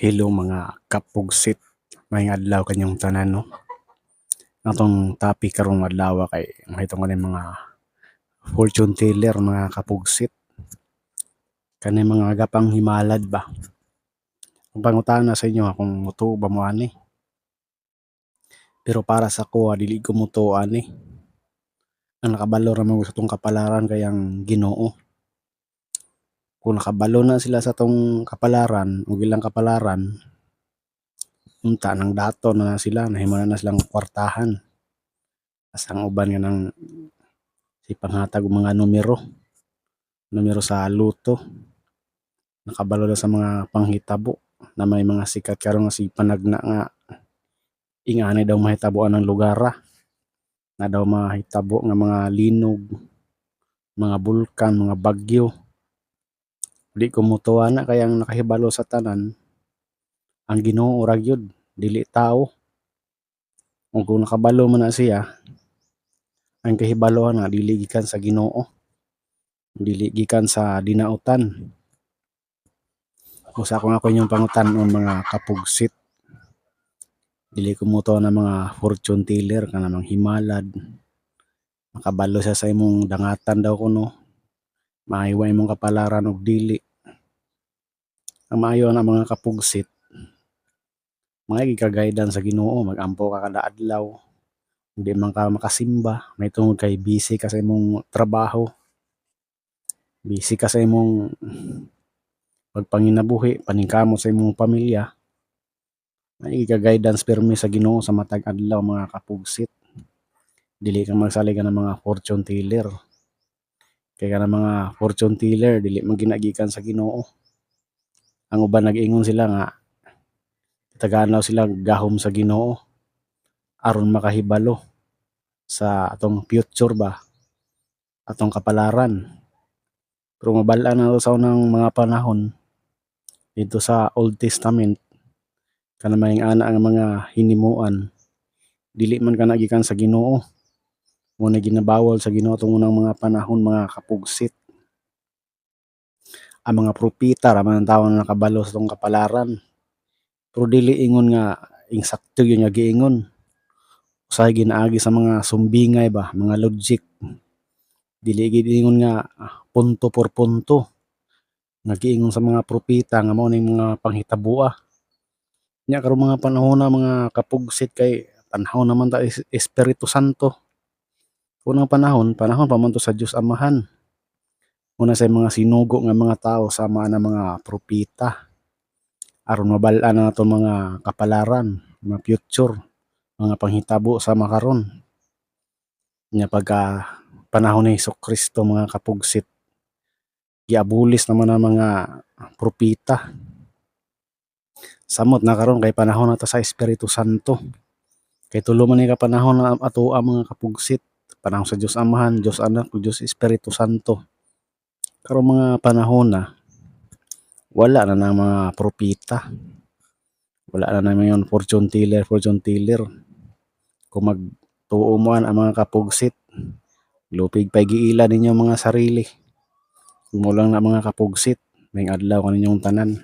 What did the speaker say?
Hello mga kapugsit, maayong adlaw kanyang tanan no. Atong topic karong adlaw kay mahitungod ni mga fortune teller mga kapugsit. Kani mga gapang himalad ba. Ang pangutana sa inyo kung mutuo ba mo ani. Pero para sa ko dili ko mutuo ani. Ang nakabalo ra mo sa tong kapalaran kay ang Ginoo. Kung nakabalo na sila sa tong kapalaran o ilang kapalaran, unta nang dato na sila, nahimo na silang kwartahan. As ang uban nga nang si panghatag og mga numero sa luto. Nakabalo na sa mga panghitabo na may mga sikat karon nga si Panagna nga ingani daw mahitaboan ng lugara. Na daw mahitabo nga mga linog, mga bulkan, mga bagyo. Di ko mutuwa na kay ang nakahibalo sa tanan ang Ginoo ra gyud, dili tao. Ug kung nakabalo man na siya, ang kahibalohan na dili gikan sa Ginoo, dili gikan sa dinautan. Usa ko nga inyong pangutan-on mga kapugsit. Dili ko mutuo na mga fortune teller kana mga himalad. Makabalo siya sa imong dangatan daw kuno. Maayo imong kapalaran og dili. Ang maayo na mga kapugsit, mga gika-guidance sa Ginoo, mag-ampo ka kada adlaw. Hindi man ka makasimba, may tungod kay busy ka sa imong trabaho. Busy ka sa imong pagpanginabuhi, paningkamot sa imong pamilya. May gika-guidance pirmi sa Ginoo sa matag adlaw mga kapugsit. Dili ka magsalig ng mga fortune teller. Kaya ka mga fortune teller, dili man ginagikan sa Ginoo. Ang uban nag-ingon sila nga tagaan daw sila gahom sa Ginoo aron makahibalo sa atong future ba, atong kapalaran. Pero mabal-an na sa unang mga panahon dito sa Old Testament kana may ana nga mga hinimuan dili man kana gikan sa Ginoo. Muna ginabawal sa Ginoo tong unang mga panahon mga kapugsit. Ang mga propeta ra man ang tawo na nakabalo sa tong kapalaran. Pero dili ingon nga insakto yun nga giingon. Usahay ginaagi sa mga sumbingay ba, mga logic. Dili gid ingon nga punto por punto. Nga giingon sa mga propeta nga mao ning mga panghitabo. Nya karong mga panahon na mga kapugsit kay panahon naman ta Espiritu Santo. Unang panahon pa man to sa Dios Amahan. Una sa mga sinugo nga mga tao sama na mga propeta. Aron mabal-an na nato mga kapalaran, mga future, mga panghitabo sa makaron. Nya pagka panahon ni Hesukristo mga kapugsit, giabulis naman ang mga propeta. Samot na karon kay panahon na ta sa Espiritu Santo. Kay tulo man ni ka panahon na ato ang mga kapugsit. Panahon sa Dios Amahan, Dios Anak, ug Dios Espiritu Santo. Karong mga panahon na wala na ng mga propeta. Wala na ngayon fortune teller. Kung magtuo mo ang mga kapugsit, lupig pay giila ninyo mga sarili. Mo lang na mga kapugsit, may adlaw kaninyong tanan.